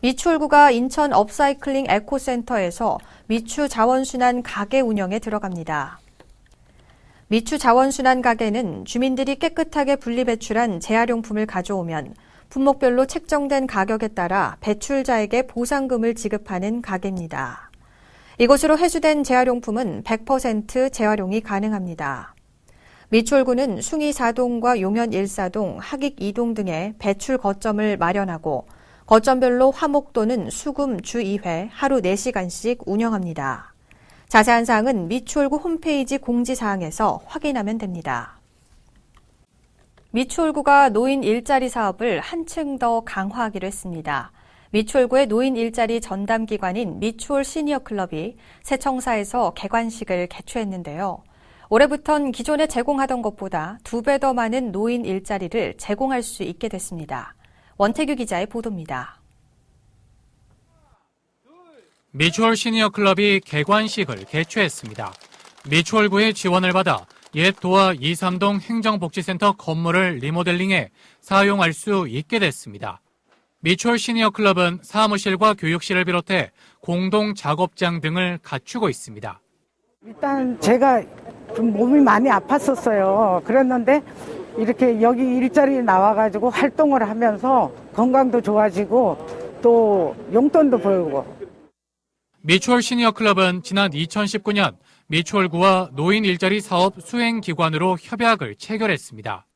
미추홀구가 인천 업사이클링 에코센터에서 미추 자원순환 가게 운영에 들어갑니다. 미추 자원순환 가게는 주민들이 깨끗하게 분리배출한 재활용품을 가져오면 품목별로 책정된 가격에 따라 배출자에게 보상금을 지급하는 가게입니다. 이곳으로 회수된 재활용품은 100% 재활용이 가능합니다. 미추홀구는 숭이 4동과 용현 1사동, 하익 2동 등의 배출 거점을 마련하고 거점별로 화목 또는 수금 주 2회 하루 4시간씩 운영합니다. 자세한 사항은 미추홀구 홈페이지 공지사항에서 확인하면 됩니다. 미추홀구가 노인 일자리 사업을 한층 더 강화하기로 했습니다. 미추홀구의 노인 일자리 전담 기관인 미추홀 시니어 클럽이 새청사에서 개관식을 개최했는데요. 올해부턴 기존에 제공하던 것보다 2배 더 많은 노인 일자리를 제공할 수 있게 됐습니다. 원태규 기자의 보도입니다. 미추홀 시니어 클럽이 개관식을 개최했습니다. 미추홀구의 지원을 받아 옛 도화 2, 3동 행정복지센터 건물을 리모델링해 사용할 수 있게 됐습니다. 미추홀 시니어 클럽은 사무실과 교육실을 비롯해 공동 작업장 등을 갖추고 있습니다. 일단 제가 좀 몸이 많이 아팠었어요. 그랬는데 이렇게 여기 일자리에 나와가지고 활동을 하면서 건강도 좋아지고 또 용돈도 벌고. 미추홀 시니어 클럽은 지난 2019년 미추홀구와 노인 일자리 사업 수행기관으로 협약을 체결했습니다.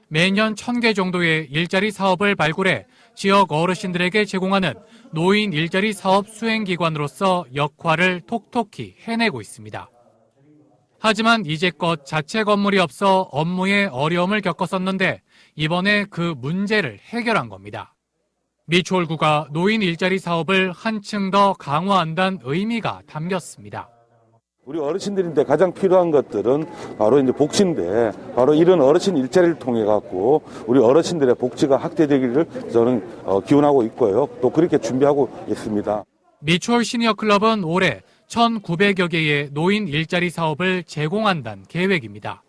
매년 1,000개 정도의 일자리 사업을 발굴해 지역 어르신들에게 제공하는 노인 일자리 사업 수행기관으로서 역할을 톡톡히 해내고 있습니다. 하지만 이제껏 자체 건물이 없어 업무에 어려움을 겪었었는데 이번에 그 문제를 해결한 겁니다. 미추홀구가 노인 일자리 사업을 한층 더 강화한다는 의미가 담겼습니다. 우리 어르신들인데 가장 필요한 것들은 바로 이제 복지인데 바로 이런 어르신 일자리를 통해 갖고 우리 어르신들의 복지가 확대되기를 저는 기원하고 있고요. 또 그렇게 준비하고 있습니다. 미추홀 시니어 클럽은 올해 1,900여 개의 노인 일자리 사업을 제공한다는 계획입니다.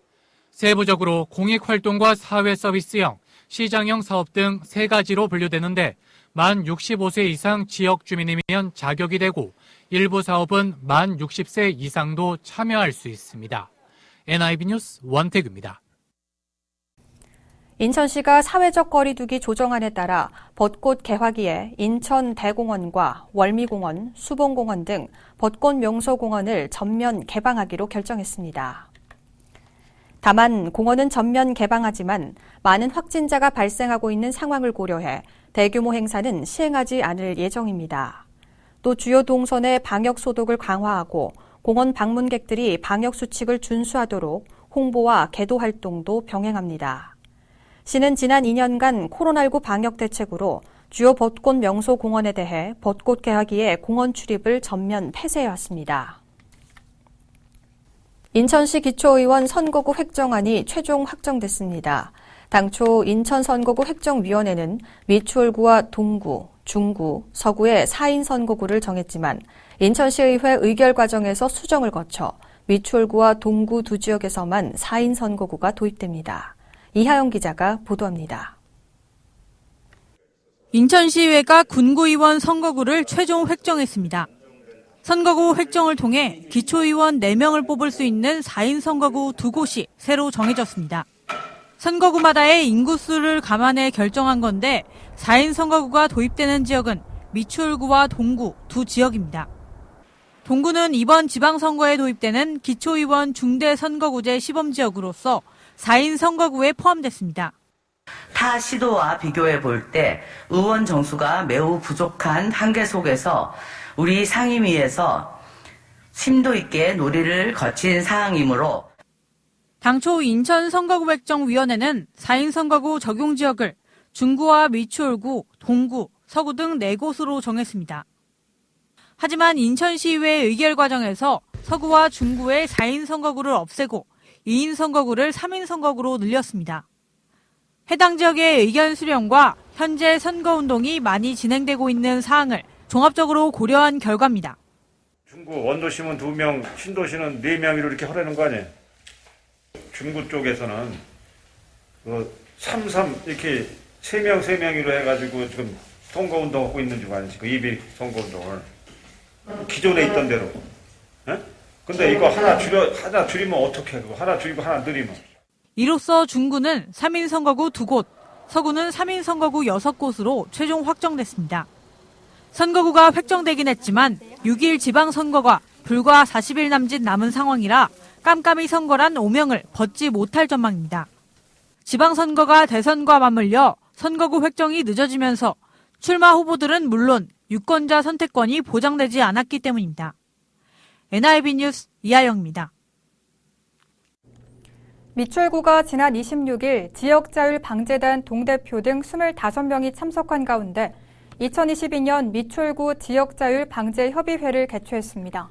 세부적으로 공익활동과 사회서비스형, 시장형 사업 등 3가지로 분류되는데 만 65세 이상 지역 주민이면 자격이 되고 일부 사업은 만 60세 이상도 참여할 수 있습니다. NIB 뉴스 원태규입니다. 인천시가 사회적 거리두기 조정안에 따라 벚꽃 개화기에 인천 대공원과 월미공원, 수봉공원 등 벚꽃 명소공원을 전면 개방하기로 결정했습니다. 다만 공원은 전면 개방하지만 많은 확진자가 발생하고 있는 상황을 고려해 대규모 행사는 시행하지 않을 예정입니다. 또 주요 동선의 방역 소독을 강화하고 공원 방문객들이 방역 수칙을 준수하도록 홍보와 계도 활동도 병행합니다. 시는 지난 2년간 코로나19 방역 대책으로 주요 벚꽃 명소 공원에 대해 벚꽃 개화기에 공원 출입을 전면 폐쇄해왔습니다. 인천시 기초의원 선거구 획정안이 최종 확정됐습니다. 당초 인천선거구 획정위원회는 미추홀구와 동구, 중구, 서구의 4인 선거구를 정했지만 인천시의회 의결 과정에서 수정을 거쳐 미추홀구와 동구 두 지역에서만 4인 선거구가 도입됩니다. 이하영 기자가 보도합니다. 인천시의회가 군구의원 선거구를 최종 획정했습니다. 선거구 획정을 통해 기초의원 4명을 뽑을 수 있는 4인 선거구 2곳이 새로 정해졌습니다. 선거구마다의 인구수를 감안해 결정한 건데 4인 선거구가 도입되는 지역은 미추홀구와 동구 두 지역입니다. 동구는 이번 지방선거에 도입되는 기초의원 중대선거구제 시범지역으로서 4인 선거구에 포함됐습니다. 타 시도와 비교해 볼 때 의원 정수가 매우 부족한 한계 속에서 우리 상임위에서 심도 있게 논의를 거친 사항이므로 당초 인천선거구획정위원회는 4인 선거구 적용 지역을 중구와 미추홀구, 동구, 서구 등 4곳으로 정했습니다. 하지만 인천시의회 의결 과정에서 서구와 중구의 4인 선거구를 없애고 2인 선거구를 3인 선거구로 늘렸습니다. 해당 지역의 의견 수렴과 현재 선거운동이 많이 진행되고 있는 사항을 종합적으로 고려한 결과입니다. 중구 원도시면 2명, 신도시는 4명으로 이렇게 하라는 거 아니에요? 중구 쪽에서는 3, 이렇게 3명으로 해가지고 지금 선거운동하고 있는 중 아니지? 그 이비 선거운동을. 기존에 있던 대로. 예? 근데 이거 하나 줄이면 어떡해? 그거 하나 줄이고 하나 늘리면. 이로써 중구는 3인 선거구 2곳, 서구는 3인 선거구 6곳으로 최종 확정됐습니다. 선거구가 획정되긴 했지만 6일 지방선거가 불과 40일 남짓 남은 상황이라 깜깜이 선거란 오명을 벗지 못할 전망입니다. 지방선거가 대선과 맞물려 선거구 획정이 늦어지면서 출마 후보들은 물론 유권자 선택권이 보장되지 않았기 때문입니다. NIB 뉴스 이하영입니다. 미추홀구가 지난 26일 지역자율방재단 동대표 등 25명이 참석한 가운데 2022년 미추홀구 지역자율방재협의회를 개최했습니다.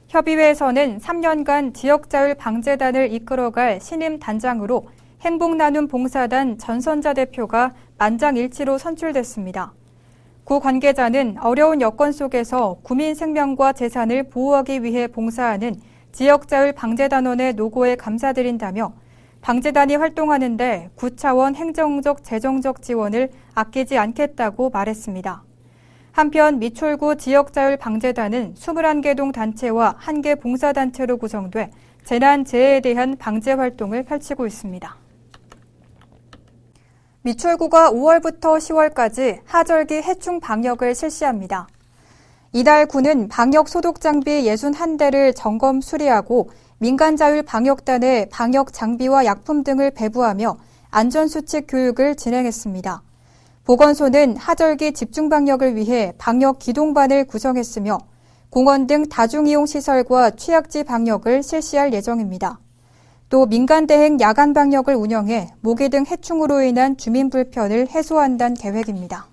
협의회에서는 3년간 지역자율방재단을 이끌어갈 신임 단장으로 행복나눔봉사단 전선자 대표가 만장일치로 선출됐습니다. 구 관계자는 어려운 여건 속에서 구민 생명과 재산을 보호하기 위해 봉사하는 지역자율방재단원의 노고에 감사드린다며 방재단이 활동하는 데 구 차원 행정적 재정적 지원을 아끼지 않겠다고 말했습니다. 한편 미추홀구 지역자율방재단은 21개 동 단체와 1개 봉사단체로 구성돼 재난재해에 대한 방재 활동을 펼치고 있습니다. 미추홀구가 5월부터 10월까지 하절기 해충 방역을 실시합니다. 이달 구는 방역 소독 장비 61대를 점검 수리하고 민간자율 방역단에 방역 장비와 약품 등을 배부하며 안전수칙 교육을 진행했습니다. 보건소는 하절기 집중 방역을 위해 방역 기동반을 구성했으며 공원 등 다중이용시설과 취약지 방역을 실시할 예정입니다. 또 민간대행 야간 방역을 운영해 모기 등 해충으로 인한 주민 불편을 해소한다는 계획입니다.